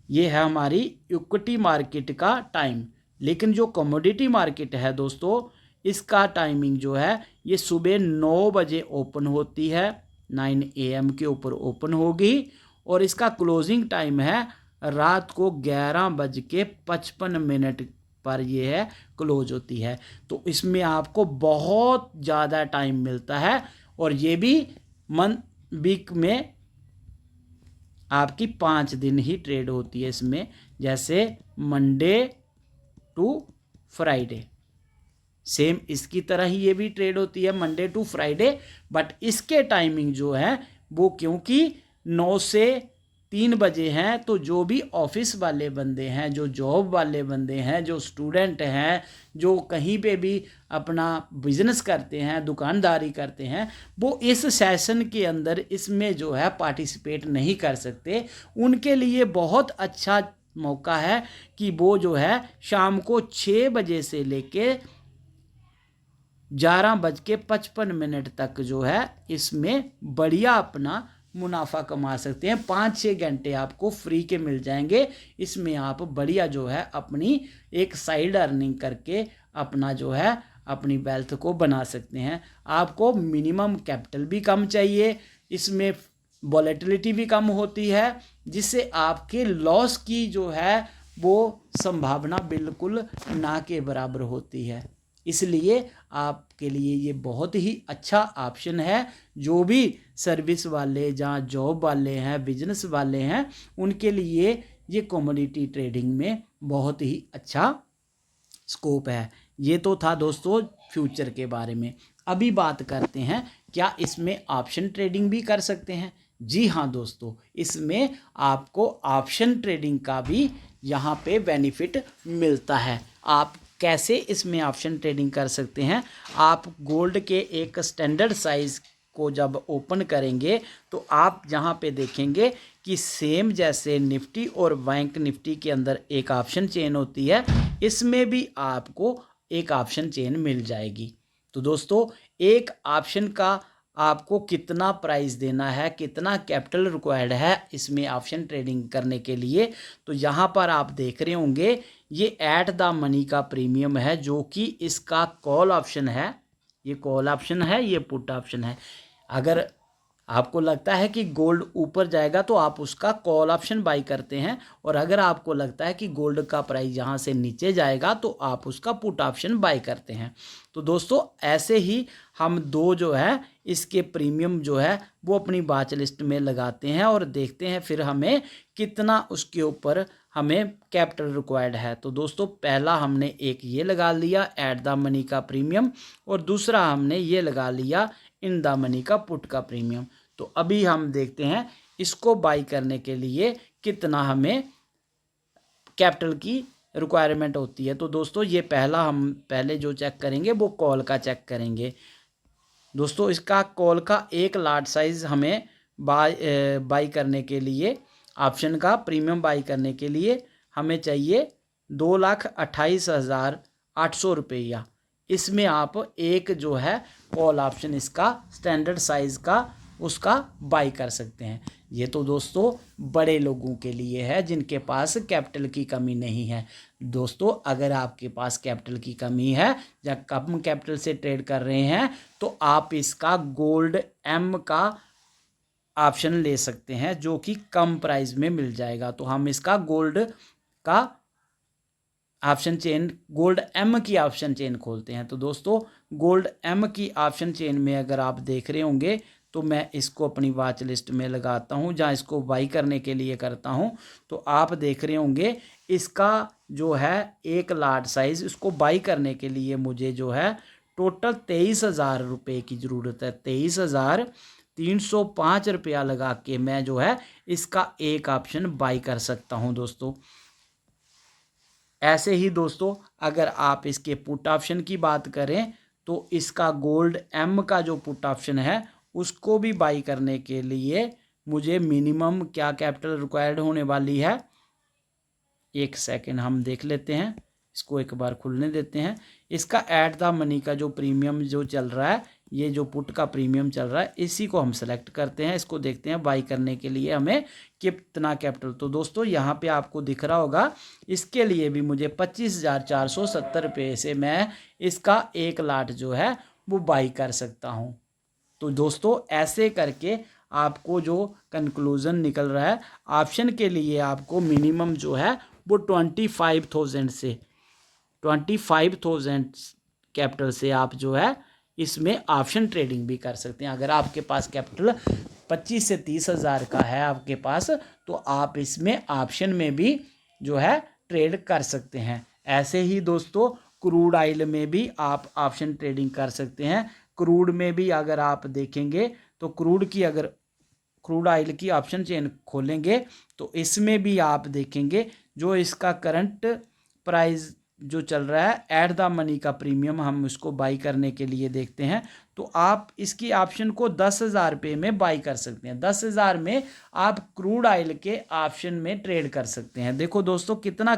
ये है हमारी इक्विटी मार्केट का टाइम। लेकिन जो कमोडिटी मार्केट है दोस्तों, इसका टाइमिंग जो है ये सुबह 9 बजे ओपन होती है, 9 AM के ऊपर ओपन होगी और इसका क्लोजिंग टाइम है रात को 11:55 पर ये है क्लोज होती है। तो इसमें आपको बहुत ज़्यादा टाइम मिलता है और ये भी वीक में आपकी 5 दिन ही ट्रेड होती है इसमें, जैसे मंडे टू फ्राइडे। सेम इसकी तरह ही ये भी ट्रेड होती है मंडे टू फ्राइडे, बट इसके टाइमिंग जो है वो क्योंकि 9 से 3 बजे हैं, तो जो भी ऑफिस वाले बंदे हैं, जो जॉब वाले बंदे हैं, जो स्टूडेंट हैं, जो कहीं पे भी अपना बिजनेस करते हैं, दुकानदारी करते हैं, वो इस सेशन के अंदर इसमें जो है पार्टिसिपेट नहीं कर सकते। उनके लिए बहुत अच्छा मौका है कि वो जो है शाम को 6 बजे से लेके 11:55 तक जो है इसमें बढ़िया अपना मुनाफा कमा सकते हैं। 5-6 घंटे आपको फ्री के मिल जाएंगे। इसमें आप बढ़िया जो है अपनी एक साइड अर्निंग करके अपना जो है अपनी वेल्थ को बना सकते हैं। आपको मिनिमम कैपिटल भी कम चाहिए, इसमें वॉलेटिलिटी भी कम होती है, जिससे आपके लॉस की जो है वो संभावना बिल्कुल ना के बराबर होती है। इसलिए आपके लिए ये बहुत ही अच्छा ऑप्शन है। जो भी सर्विस वाले, जहाँ जॉब वाले हैं, बिजनेस वाले हैं, उनके लिए ये कमोडिटी ट्रेडिंग में बहुत ही अच्छा स्कोप है। ये तो था दोस्तों फ्यूचर के बारे में। अभी बात करते हैं क्या इसमें ऑप्शन ट्रेडिंग भी कर सकते हैं। जी हाँ दोस्तों, इसमें आपको ऑप्शन ट्रेडिंग का भी यहाँ पे बेनिफिट मिलता है। आप कैसे इसमें ऑप्शन ट्रेडिंग कर सकते हैं। आप गोल्ड के एक स्टैंडर्ड साइज़ को जब ओपन करेंगे तो आप जहां पे देखेंगे कि सेम जैसे निफ्टी और बैंक निफ्टी के अंदर एक ऑप्शन चेन होती है, इसमें भी आपको एक ऑप्शन चेन मिल जाएगी। तो दोस्तों एक ऑप्शन का आपको कितना प्राइस देना है, कितना कैपिटल रिक्वायर्ड है इसमें ऑप्शन ट्रेडिंग करने के लिए, तो यहाँ पर आप देख रहे होंगे ये एट द मनी का प्रीमियम है, जो कि इसका कॉल ऑप्शन है। ये कॉल ऑप्शन है, ये पुट ऑप्शन है। अगर आपको लगता है कि गोल्ड ऊपर जाएगा तो आप उसका कॉल ऑप्शन बाई करते हैं, और अगर आपको लगता है कि गोल्ड का प्राइस यहाँ से नीचे जाएगा तो आप उसका पुट ऑप्शन बाई करते हैं। तो दोस्तों ऐसे ही हम दो जो है इसके प्रीमियम जो है वो अपनी वॉच लिस्ट में लगाते हैं और देखते हैं फिर हमें कितना उसके ऊपर हमें कैपिटल रिक्वायर्ड है। तो दोस्तों पहला हमने एक ये लगा लिया एट द मनी का प्रीमियम, और दूसरा हमने ये लगा लिया इन द मनी का पुट का प्रीमियम। तो अभी हम देखते हैं इसको बाई करने के लिए कितना हमें कैपिटल की रिक्वायरमेंट होती है। तो दोस्तों ये हम पहले जो चेक करेंगे वो कॉल का चेक करेंगे। दोस्तों इसका कॉल का एक लाट साइज़ हमें बाई करने के लिए, ऑप्शन का प्रीमियम बाई करने के लिए हमें चाहिए 2,28,800 रुपया। इसमें आप एक जो है कॉल ऑप्शन इसका स्टैंडर्ड साइज़ का उसका बाई कर सकते हैं। ये तो दोस्तों बड़े लोगों के लिए है जिनके पास कैपिटल की कमी नहीं है। दोस्तों अगर आपके पास कैपिटल की कमी है या कम कैपिटल से ट्रेड कर रहे हैं तो आप इसका गोल्ड एम का ऑप्शन ले सकते हैं जो कि कम प्राइस में मिल जाएगा। तो हम इसका गोल्ड का ऑप्शन चेन, गोल्ड एम की ऑप्शन चेन खोलते हैं। तो दोस्तों गोल्ड एम की ऑप्शन चेन में अगर आप देख रहे होंगे तो मैं इसको अपनी वॉच लिस्ट में लगाता हूं, जहां इसको बाई करने के लिए करता हूं। तो आप देख रहे होंगे इसका जो है 1 लाट साइज, इसको बाई करने के लिए मुझे जो है टोटल 23,000 रुपये की ज़रूरत है। 23,305 रुपया लगा के मैं जो है इसका एक ऑप्शन बाई कर सकता हूं दोस्तों। ऐसे ही दोस्तों अगर आप इसके पुट ऑप्शन की बात करें तो इसका गोल्ड एम का जो पुट ऑप्शन है उसको भी बाई करने के लिए मुझे मिनिमम क्या कैपिटल रिक्वायर्ड होने वाली है, एक सेकेंड हम देख लेते हैं, इसको एक बार खुलने देते हैं। इसका ऐट द मनी का जो प्रीमियम जो चल रहा है, ये जो पुट का प्रीमियम चल रहा है, इसी को हम सेलेक्ट करते हैं। इसको देखते हैं बाई करने के लिए हमें कितना कैपिटल। तो दोस्तों यहाँ पे आपको दिख रहा होगा, इसके लिए भी मुझे 25,470 रुपये से मैं इसका 1 लाट जो है वो बाई कर सकता हूँ। तो दोस्तों ऐसे करके आपको जो कंक्लूज़न निकल रहा है, ऑप्शन के लिए आपको मिनिमम जो है वो 25,000 कैपिटल से आप जो है इसमें ऑप्शन ट्रेडिंग भी कर सकते हैं। अगर आपके पास कैपिटल 25 से 30,000 का है आपके पास, तो आप इसमें ऑप्शन में भी जो है ट्रेड कर सकते हैं। ऐसे ही दोस्तों क्रूड ऑयल में भी आप ऑप्शन ट्रेडिंग कर सकते हैं। क्रूड में भी अगर आप देखेंगे तो क्रूड ऑयल की ऑप्शन चेन खोलेंगे तो इसमें भी आप देखेंगे जो इसका करंट प्राइस जो चल रहा है, ऐट द मनी का प्रीमियम हम इसको बाई करने के लिए देखते हैं तो आप इसकी ऑप्शन को 10,000 रुपये में बाई कर सकते हैं। 10,000 में आप क्रूड ऑयल के ऑप्शन में ट्रेड कर सकते हैं। देखो दोस्तों कितना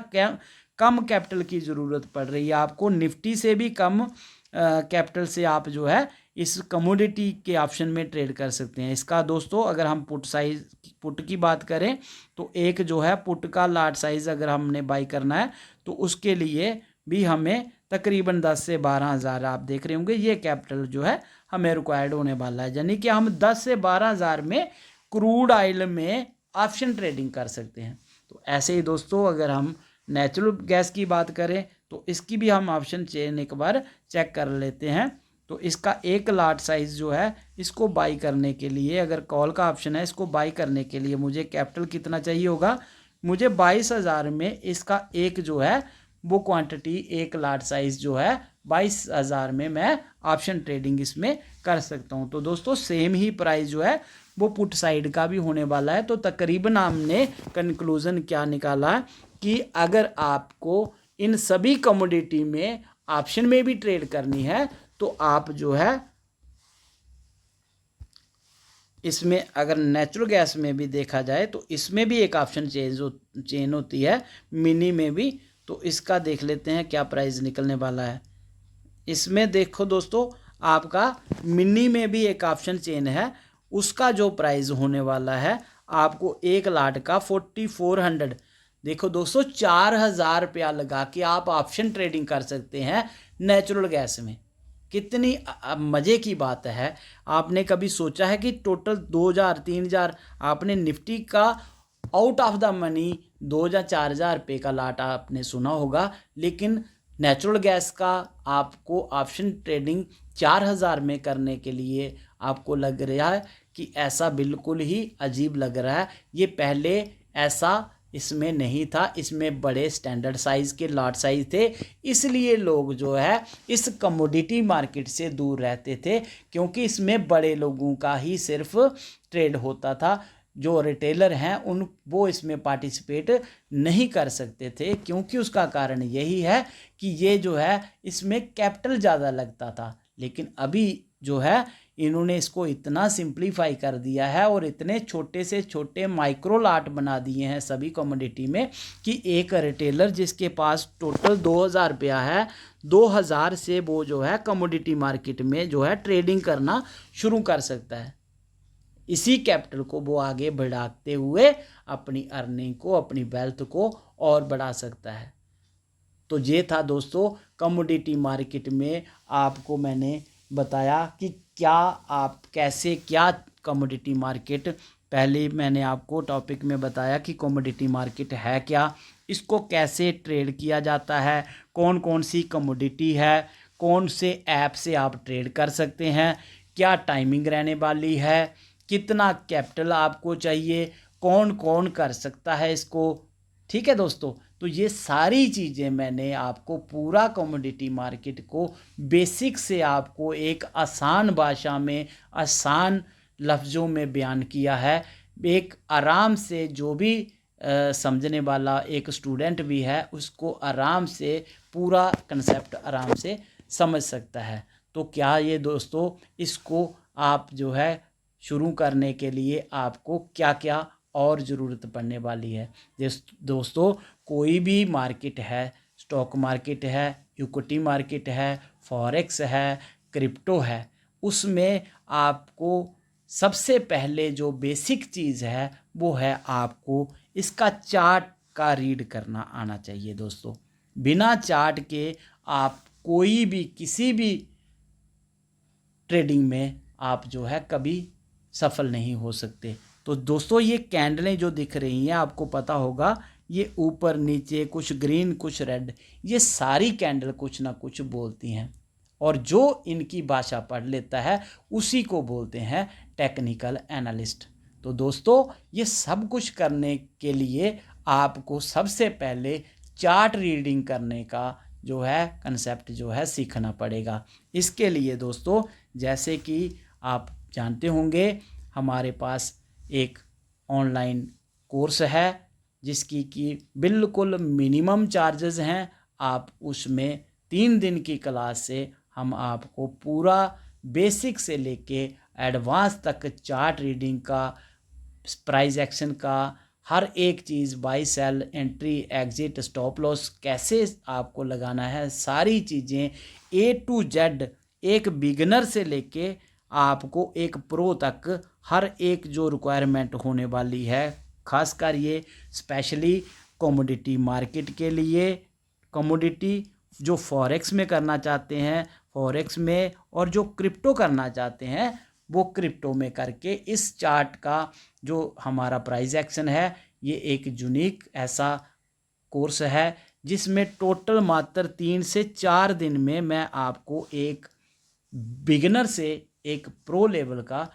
कम कैपिटल की ज़रूरत पड़ रही है आपको, निफ्टी से भी कम कैपिटल से आप जो है इस कमोडिटी के ऑप्शन में ट्रेड कर सकते हैं। इसका दोस्तों अगर हम पुट की बात करें तो एक जो है पुट का लाट साइज़ अगर हमने बाई करना है तो उसके लिए भी हमें तकरीबन 10 से 12,000 आप देख रहे होंगे ये कैपिटल जो है हमें रिक्वायर्ड होने वाला है। यानी कि हम 10 से 12,000 में क्रूड ऑयल में ऑप्शन ट्रेडिंग कर सकते हैं। तो ऐसे ही दोस्तों अगर हम नेचुरल गैस की बात करें तो इसकी भी हम ऑप्शन चेन एक बार चेक कर लेते हैं। तो इसका 1 लाट साइज़ जो है इसको बाई करने के लिए, अगर कॉल का ऑप्शन है, इसको बाई करने के लिए मुझे कैपिटल कितना चाहिए होगा, मुझे 22,000 में इसका एक जो है वो क्वांटिटी 1 लाट साइज़ जो है 22,000 में मैं ऑप्शन ट्रेडिंग इसमें कर सकता हूं। तो दोस्तों सेम ही प्राइस जो है वो पुट साइड का भी होने वाला है। तो तकरीबन हमने कंक्लूज़न क्या निकाला कि अगर आपको इन सभी कमोडिटी में ऑप्शन में भी ट्रेड करनी है तो आप जो है इसमें, अगर नेचुरल गैस में भी देखा जाए तो इसमें भी एक ऑप्शन चेन होती है मिनी में भी। तो इसका देख लेते हैं क्या प्राइस निकलने वाला है। इसमें देखो दोस्तों आपका मिनी में भी एक ऑप्शन चेन है, उसका जो प्राइस होने वाला है आपको 1 लाट का 4,400। देखो दोस्तों 4,000 रुपया लगा के आप ऑप्शन ट्रेडिंग कर सकते हैं नेचुरल गैस में। कितनी मज़े की बात है। आपने कभी सोचा है कि टोटल 2,000 3,000 आपने निफ्टी का आउट ऑफ द मनी 2,000 4,000 रुपये का लाट आपने सुना होगा, लेकिन नेचुरल गैस का आपको ऑप्शन ट्रेडिंग 4,000 में करने के लिए आपको लग रहा है कि ऐसा बिल्कुल ही अजीब लग रहा है। ये पहले ऐसा इसमें नहीं था, इसमें बड़े स्टैंडर्ड साइज़ के लॉट साइज़ थे, इसलिए लोग जो है इस कमोडिटी मार्केट से दूर रहते थे, क्योंकि इसमें बड़े लोगों का ही सिर्फ ट्रेड होता था। जो रिटेलर हैं वो इसमें पार्टिसिपेट नहीं कर सकते थे, क्योंकि उसका कारण यही है कि ये जो है इसमें कैपिटल ज़्यादा लगता था। लेकिन अभी जो है इन्होंने इसको इतना सिंप्लीफाई कर दिया है और इतने छोटे से छोटे माइक्रो लाट बना दिए हैं सभी कमोडिटी में कि एक रिटेलर जिसके पास टोटल 2,000 रुपया है, 2,000 से वो जो है कमोडिटी मार्केट में जो है ट्रेडिंग करना शुरू कर सकता है। इसी कैपिटल को वो आगे बढ़ाते हुए अपनी अर्निंग को, अपनी वेल्थ को और बढ़ा सकता है। तो ये था दोस्तों कमोडिटी मार्केट में आपको मैंने बताया कि क्या आप कैसे क्या कमोडिटी मार्केट, पहले मैंने आपको टॉपिक में बताया कि कमोडिटी मार्केट है क्या, इसको कैसे ट्रेड किया जाता है, कौन कौन सी कमोडिटी है, कौन से ऐप से आप ट्रेड कर सकते हैं, क्या टाइमिंग रहने वाली है, कितना कैपिटल आपको चाहिए, कौन कौन कर सकता है इसको। ठीक है दोस्तों, तो ये सारी चीज़ें मैंने आपको पूरा कमोडिटी मार्केट को बेसिक से आपको एक आसान भाषा में, आसान लफ्ज़ों में बयान किया है। एक आराम से जो भी समझने वाला एक स्टूडेंट भी है उसको आराम से पूरा कंसेप्ट आराम से समझ सकता है। तो क्या ये दोस्तों, इसको आप जो है शुरू करने के लिए आपको क्या क्या और ज़रूरत पड़ने वाली है। दोस्तों, कोई भी मार्केट है, स्टॉक मार्केट है, इक्विटी मार्केट है, फॉरेक्स है, क्रिप्टो है, उसमें आपको सबसे पहले जो बेसिक चीज़ है वो है आपको इसका चार्ट का रीड करना आना चाहिए दोस्तों। बिना चार्ट के आप कोई भी किसी भी ट्रेडिंग में आप जो है कभी सफल नहीं हो सकते। तो दोस्तों, ये कैंडलें जो दिख रही हैं आपको पता होगा, ये ऊपर नीचे कुछ ग्रीन कुछ रेड, ये सारी कैंडल कुछ ना कुछ बोलती हैं, और जो इनकी भाषा पढ़ लेता है उसी को बोलते हैं टेक्निकल एनालिस्ट। तो दोस्तों, ये सब कुछ करने के लिए आपको सबसे पहले चार्ट रीडिंग करने का जो है कंसेप्ट जो है सीखना पड़ेगा। इसके लिए दोस्तों, जैसे कि आप जानते होंगे, हमारे पास एक ऑनलाइन कोर्स है जिसकी कि बिल्कुल मिनिमम चार्जेस हैं। आप उसमें 3 दिन की क्लास से हम आपको पूरा बेसिक से लेके एडवांस तक चार्ट रीडिंग का, प्राइस एक्शन का, हर एक चीज़, buy sell, entry exit, stop loss कैसे आपको लगाना है, सारी चीज़ें A to Z, एक बिगिनर से लेके आपको एक प्रो तक हर एक जो रिक्वायरमेंट होने वाली है, खासकर ये स्पेशली कमोडिटी मार्केट के लिए, कमोडिटी जो फॉरेक्स में करना चाहते हैं फॉरेक्स में, और जो क्रिप्टो करना चाहते हैं वो क्रिप्टो में करके, इस चार्ट का जो हमारा प्राइस एक्शन है, ये एक यूनिक ऐसा कोर्स है जिसमें टोटल मात्र 3 से 4 दिन में मैं आपको एक बिगिनर से एक प्रो लेवल का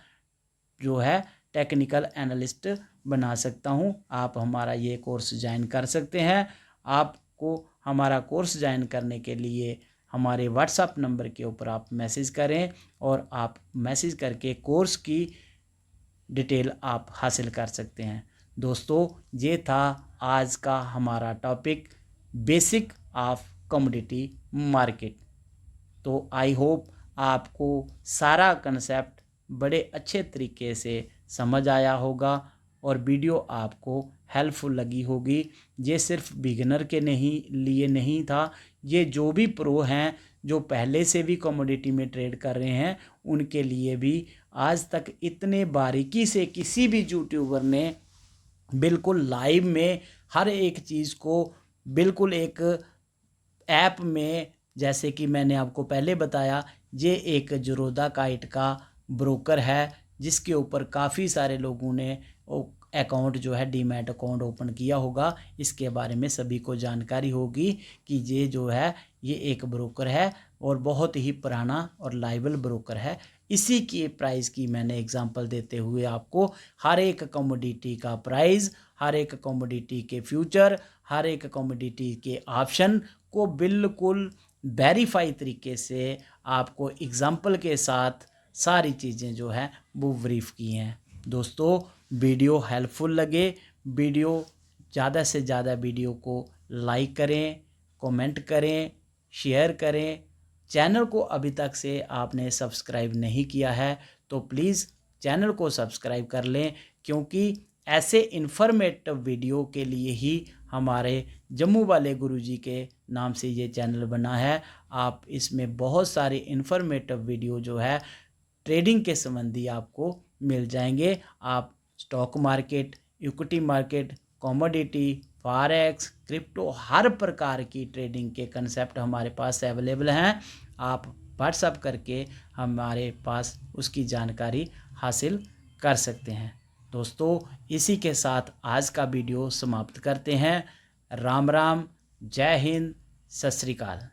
जो है टेक्निकल एनालिस्ट बना सकता हूं। आप हमारा ये कोर्स ज्वाइन कर सकते हैं। आपको हमारा कोर्स ज्वाइन करने के लिए हमारे व्हाट्सएप नंबर के ऊपर आप मैसेज करें, और आप मैसेज करके कोर्स की डिटेल आप हासिल कर सकते हैं। दोस्तों, ये था आज का हमारा topic, basic of commodity market. तो आई होप आपको सारा कंसेप्ट बड़े अच्छे तरीके से समझ आया होगा और वीडियो आपको हेल्पफुल लगी होगी। ये सिर्फ बिगिनर के लिए नहीं था, ये जो भी प्रो हैं, जो पहले से भी कमोडिटी में ट्रेड कर रहे हैं, उनके लिए भी। आज तक इतने बारीकी से किसी भी यूट्यूबर ने बिल्कुल लाइव में हर एक चीज़ को बिल्कुल एक ऐप में, जैसे कि मैंने आपको पहले बताया, ये एक ज़ीरोधा काइट का ब्रोकर है जिसके ऊपर काफ़ी सारे लोगों ने अकाउंट जो है डीमैट अकाउंट ओपन किया होगा। इसके बारे में सभी को जानकारी होगी कि ये जो है ये एक ब्रोकर है और बहुत ही पुराना और लाइबल ब्रोकर है। इसी की प्राइस की मैंने एग्जांपल देते हुए आपको हर एक कमोडिटी का प्राइस, हर एक कमोडिटी के फ्यूचर, हर एक कमोडिटी के ऑप्शन को बिल्कुल वेरीफाई तरीके से आपको एग्जांपल के साथ सारी चीज़ें जो है वो ब्रीफ की हैं। दोस्तों, वीडियो हेल्पफुल लगे, वीडियो ज़्यादा से ज़्यादा वीडियो को लाइक करें, कमेंट करें, शेयर करें। चैनल को अभी तक से आपने सब्सक्राइब नहीं किया है तो प्लीज़ चैनल को सब्सक्राइब कर लें, क्योंकि ऐसे इन्फॉर्मेटिव वीडियो के लिए ही हमारे जम्मू वाले गुरुजी के नाम से ये चैनल बना है। आप इसमें बहुत सारे इन्फॉर्मेटिव वीडियो जो है ट्रेडिंग के संबंधी आपको मिल जाएंगे। आप stock market, equity market, commodity, forex, crypto, हर प्रकार की ट्रेडिंग के कंसेप्ट हमारे पास अवेलेबल हैं। आप व्हाट्सएप करके हमारे पास उसकी जानकारी हासिल कर सकते हैं। दोस्तों, इसी के साथ आज का वीडियो समाप्त करते हैं। राम राम, जय हिंद, सत श्री अकाल।